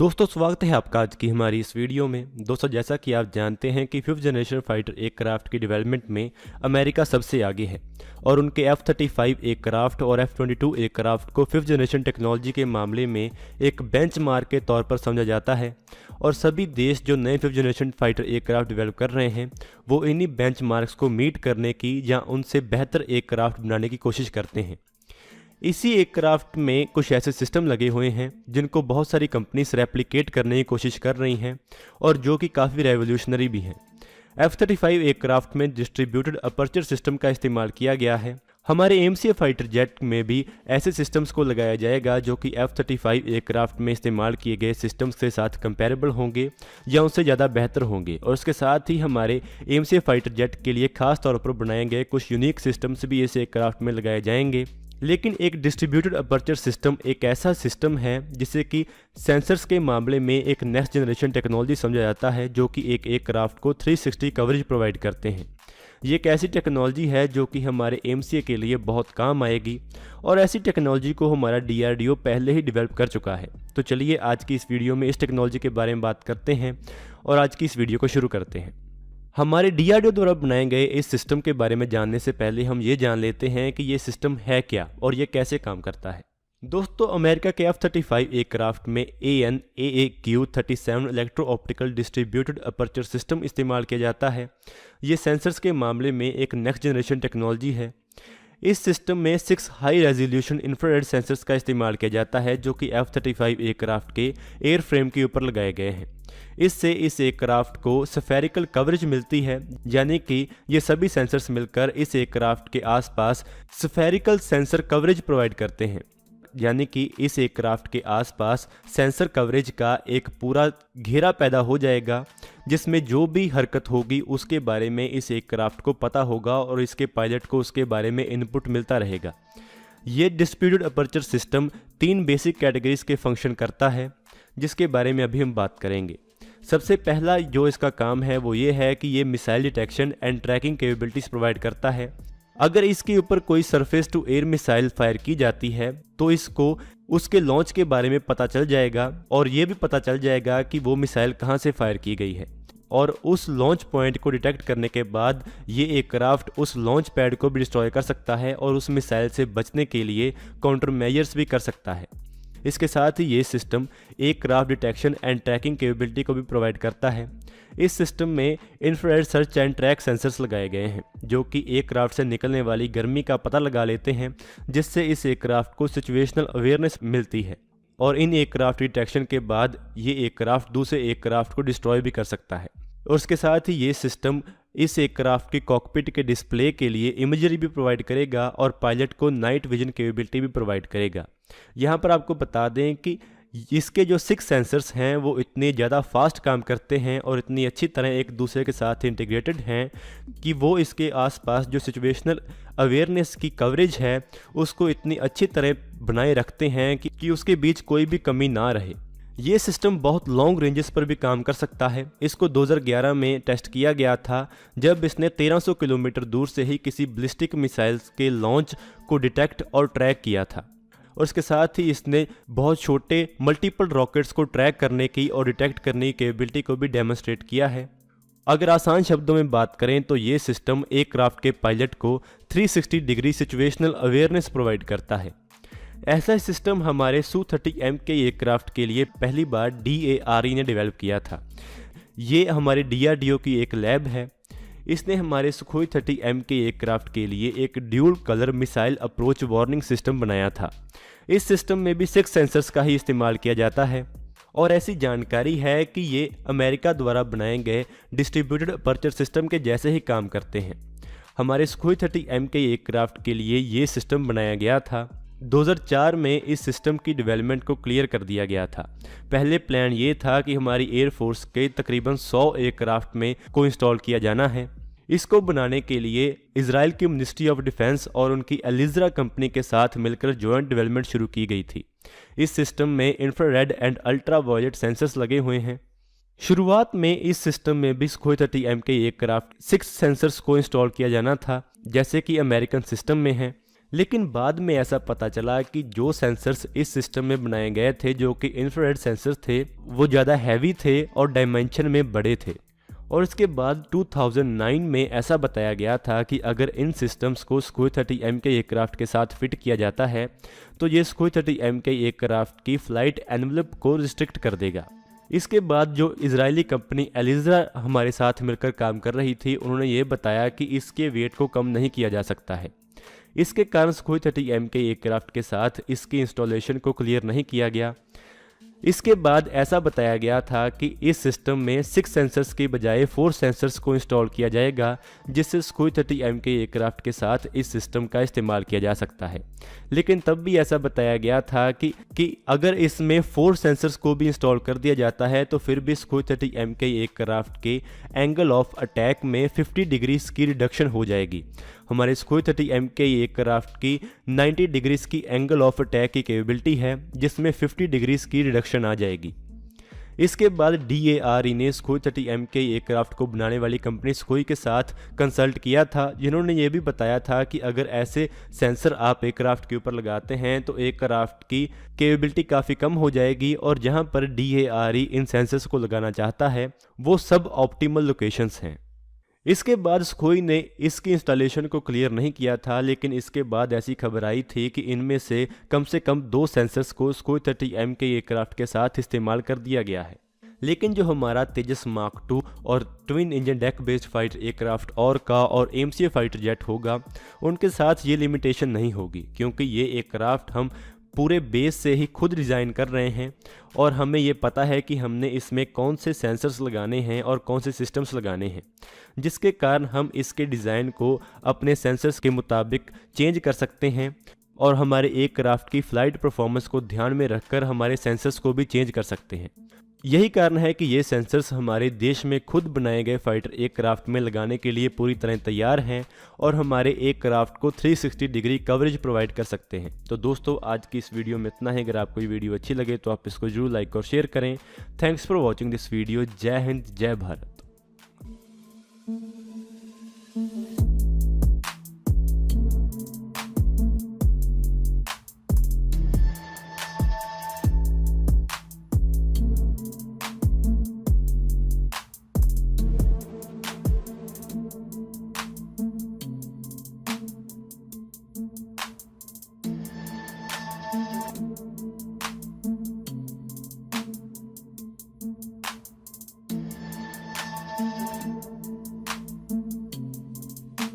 दोस्तों स्वागत है आपका आज की हमारी इस वीडियो में। दोस्तों जैसा कि आप जानते हैं कि 5th जनरेशन फाइटर एयरक्राफ्ट की डेवलपमेंट में अमेरिका सबसे आगे है और उनके F-35 एयरक्राफ्ट और F-22 एयरक्राफ्ट को 5th जनरेशन टेक्नोलॉजी के मामले में एक बेंचमार्क के तौर पर समझा जाता है और सभी देश जो नए 5th generation fighter aircraft develop कर रहे हैं वो इन्हीं बेंचमार्क्स को मीट करने की या उनसे बेहतर एयरक्राफ्ट बनाने की कोशिश करते हैं। इसी एयरक्राफ्ट में कुछ ऐसे सिस्टम लगे हुए हैं जिनको बहुत सारी कंपनीज रेप्लिकेट करने की कोशिश कर रही हैं और जो कि काफ़ी रेवोल्यूशनरी भी हैं। F-35 एयरक्राफ्ट में डिस्ट्रीब्यूटेड अपर्चर सिस्टम का इस्तेमाल किया गया है। हमारे AMCA फाइटर जेट में भी ऐसे सिस्टम्स को लगाया जाएगा जो कि F-35 एयरक्राफ्ट में इस्तेमाल किए गए सिस्टम्स के साथ कंपैरेबल होंगे या उनसे ज़्यादा बेहतर होंगे और उसके साथ ही हमारे AMCA फाइटर जेट के लिए खास तौर पर बनाए गए कुछ यूनिक सिस्टम्स भी इस एयरक्राफ्ट में लगाए जाएंगे। लेकिन एक डिस्ट्रीब्यूटेड अपर्चर सिस्टम एक ऐसा सिस्टम है जिसे कि सेंसर्स के मामले में एक नेक्स्ट जनरेशन टेक्नोलॉजी समझा जाता है जो कि एक एयरक्राफ्ट को 360 कवरेज प्रोवाइड करते हैं। ये एक ऐसी टेक्नोलॉजी है जो कि हमारे AMCA के लिए बहुत काम आएगी और ऐसी टेक्नोलॉजी को हमारा DRDO पहले ही डेवलप कर चुका है। तो चलिए आज की इस वीडियो में इस टेक्नोलॉजी के बारे में बात करते हैं और आज की इस वीडियो को शुरू करते हैं। हमारे DRDO द्वारा बनाए गए इस सिस्टम के बारे में जानने से पहले हम ये जान लेते हैं कि ये सिस्टम है क्या और ये कैसे काम करता है। दोस्तों अमेरिका के F-35 एयरक्राफ्ट में AN/AAQ-37 electro optical distributed aperture system इस्तेमाल किया जाता है। ये सेंसर्स के मामले में एक नेक्स्ट जनरेशन टेक्नोलॉजी है। इस सिस्टम में 6 हाई रेजोल्यूशन इंफ्रारेड सेंसर्स का इस्तेमाल किया जाता है जो कि F-35 एयरक्राफ्ट के एयर फ्रेम के ऊपर लगाए गए हैं। इससे इस एयरक्राफ्ट को स्फेरिकल कवरेज मिलती है, यानी कि ये सभी सेंसर्स मिलकर इस एयरक्राफ्ट के आसपास स्फेरिकल सेंसर कवरेज प्रोवाइड करते हैं, यानी कि इस एयरक्राफ्ट के आसपास सेंसर कवरेज का एक पूरा घेरा पैदा हो जाएगा जिसमें जो भी हरकत होगी उसके बारे में इस एयरक्राफ्ट को पता होगा और इसके पायलट को उसके बारे में इनपुट मिलता रहेगा। ये distributed aperture system 3 basic categories के फंक्शन करता है जिसके बारे में अभी हम बात करेंगे। सबसे पहला जो इसका काम है वो ये है कि ये missile detection and tracking capabilities provide करता है। अगर इसके ऊपर कोई surface to air missile fire की जाती है तो इसको उसके लॉन्च के बारे में पता चल जाएगा और ये भी पता चल जाएगा कि वो मिसाइल कहाँ से फायर की गई है और उस लॉन्च पॉइंट को डिटेक्ट करने के बाद ये एयरक्राफ्ट उस लॉन्च पैड को भी डिस्ट्रॉय कर सकता है और उस मिसाइल से बचने के लिए काउंटर मेजर्स भी कर सकता है। इसके साथ ही ये system aircraft detection and tracking capability को भी प्रोवाइड करता है। इस सिस्टम में infrared search and track sensors लगाए गए हैं जो कि एयरक्राफ्ट से निकलने वाली गर्मी का पता लगा लेते हैं जिससे इस एयरक्राफ्ट को सिचुएशनल अवेयरनेस मिलती है और इन एयरक्राफ्ट डिटेक्शन के बाद ये एयरक्राफ्ट दूसरे एयरक्राफ्ट को डिस्ट्रॉय भी कर सकता है। और उसके साथ ही ये सिस्टम इस एयरक्राफ्ट के कॉकपिट के डिस्प्ले के लिए इमेजरी भी प्रोवाइड करेगा और पायलट को नाइट विजन कैपेबिलिटी भी प्रोवाइड करेगा। यहाँ पर आपको बता दें कि इसके जो 6 सेंसर्स हैं वो इतने ज़्यादा फास्ट काम करते हैं और इतनी अच्छी तरह एक दूसरे के साथ इंटीग्रेटेड हैं कि वो इसके आसपास जो सिचुएशनल अवेयरनेस की कवरेज है उसको इतनी अच्छी तरह बनाए रखते हैं कि उसके बीच कोई भी कमी ना रहे। ये सिस्टम बहुत लॉन्ग रेंजेस पर भी काम कर सकता है। इसको 2011 में टेस्ट किया गया था जब इसने 1300 किलोमीटर दूर से ही किसी बैलिस्टिक मिसाइल्स के लॉन्च को डिटेक्ट और ट्रैक किया था और इसके साथ ही इसने बहुत छोटे मल्टीपल रॉकेट्स को ट्रैक करने की और डिटेक्ट करने की कैपेबिलिटी को भी डेमोन्स्ट्रेट किया है। अगर आसान शब्दों में बात करें तो ये सिस्टम एयरक्राफ्ट के पायलट को 360 डिग्री सिचुएशनल अवेयरनेस प्रोवाइड करता है। ऐसा सिस्टम हमारे Su-30M के एयरक्राफ्ट के लिए पहली बार DARE ने डेवलप किया था। ये हमारे DRDO की एक लैब है। इसने हमारे Sukhoi 30M के एयरक्राफ्ट के लिए एक dual colour missile approach warning system बनाया था। इस सिस्टम में भी 6 सेंसर्स का ही इस्तेमाल किया जाता है और ऐसी जानकारी है कि ये अमेरिका द्वारा बनाए गए डिस्ट्रीब्यूटेड अपर्चर सिस्टम के जैसे ही काम करते हैं। हमारे Sukhoi 30M के एयरक्राफ्ट के लिए ये सिस्टम बनाया गया था। 2004 में इस सिस्टम की डेवलपमेंट को क्लियर कर दिया गया था। पहले प्लान ये था कि हमारी एयरफोर्स के तकरीबन 100 एयरक्राफ्ट में को इंस्टॉल किया जाना है। इसको बनाने के लिए इजराइल की मिनिस्ट्री ऑफ डिफेंस और उनकी एलिज़रा कंपनी के साथ मिलकर जॉइंट डेवलपमेंट शुरू की गई थी। इस सिस्टम में infrared and ultra violet sensors लगे हुए हैं। शुरुआत में इस सिस्टम में भी Sukhoi 30M के एयरक्राफ्ट 6 सेंसर्स को इंस्टॉल किया जाना था जैसे कि अमेरिकन सिस्टम में है, लेकिन बाद में ऐसा पता चला कि जो सेंसर्स इस सिस्टम में बनाए गए थे, जो कि इंफ्रारेड सेंसर्स थे, वो ज़्यादा हैवी थे और डायमेंशन में बड़े थे। और इसके बाद 2009 में ऐसा बताया गया था कि अगर इन सिस्टम्स को सुखोई 30 MK एयरक्राफ्ट के साथ फिट किया जाता है तो ये सुखोई 30 MK एयरक्राफ्ट की फ़्लाइट एनवलप को रिस्ट्रिक्ट कर देगा। इसके बाद जो इजरायली कंपनी एलिजा हमारे साथ मिलकर काम कर रही थी, उन्होंने ये बताया कि इसके वेट को कम नहीं किया जा सकता है। इसके कारण सुखोई 30 MK एयरक्राफ्ट के साथ इसकी इंस्टॉलेशन को क्लियर नहीं किया गया। इसके बाद ऐसा बताया गया था कि इस सिस्टम में 6 सेंसर्स के बजाय 4 सेंसर्स को इंस्टॉल किया जाएगा, जिससे सुखोई 30 MK एयरक्राफ्ट के साथ इस सिस्टम का इस्तेमाल किया जा सकता है। लेकिन तब भी ऐसा बताया गया था कि अगर इसमें 4 सेंसर्स को भी इंस्टॉल कर दिया जाता है तो फिर भी सुखोई 30 MK एयरक्राफ्ट के एंगल ऑफ अटैक में 50 डिग्रीज की रिडक्शन हो जाएगी। हमारे सुखोई 30 MK एयरक्राफ्ट की 90 डिग्रीज की एंगल ऑफ अटैक की कैपेबिलिटी है, जिसमें 50 डिग्रीज की रिडक्शन आ जाएगी। इसके बाद DARE ने सुखोई 30 MK एयरक्राफ्ट को बनाने वाली कंपनी सुखोई के साथ कंसल्ट किया था, जिन्होंने ये भी बताया था कि अगर ऐसे सेंसर आप एयरक्राफ्ट के ऊपर लगाते हैं तो एयरक्राफ्ट की कैपेबिलिटी काफ़ी कम हो जाएगी, और जहां पर DARE इन सेंसर्स को लगाना चाहता है वो सब ऑप्टिमल लोकेशंस हैं। इसके बाद सुखोई ने इसकी इंस्टॉलेशन को क्लियर नहीं किया था, लेकिन इसके बाद ऐसी खबर आई थी कि इनमें से कम 2 सेंसर्स को सुखोई 30 MK एयरक्राफ्ट के साथ इस्तेमाल कर दिया गया है। लेकिन जो हमारा तेजस मार्क 2 और twin engine deck based fighter aircraft ORCA और MCA फाइटर जेट होगा, उनके साथ ये लिमिटेशन नहीं होगी, क्योंकि ये एयरक्राफ्ट हम पूरे बेस से ही खुद डिज़ाइन कर रहे हैं और हमें ये पता है कि हमने इसमें कौन से सेंसर्स लगाने हैं और कौन से सिस्टम्स लगाने हैं, जिसके कारण हम इसके डिज़ाइन को अपने सेंसर्स के मुताबिक चेंज कर सकते हैं और हमारे एयरक्राफ्ट की फ़्लाइट परफॉर्मेंस को ध्यान में रखकर हमारे सेंसर्स को भी चेंज कर सकते हैं। यही कारण है कि ये सेंसर्स हमारे देश में खुद बनाए गए फाइटर एयरक्राफ्ट में लगाने के लिए पूरी तरह तैयार हैं और हमारे एयरक्राफ्ट को 360 डिग्री कवरेज प्रोवाइड कर सकते हैं। तो दोस्तों, आज की इस वीडियो में इतना है। अगर आपको ये वीडियो अच्छी लगे तो आप इसको जरूर लाइक और शेयर करें। Thanks for watching this video. जय हिंद, जय भारत।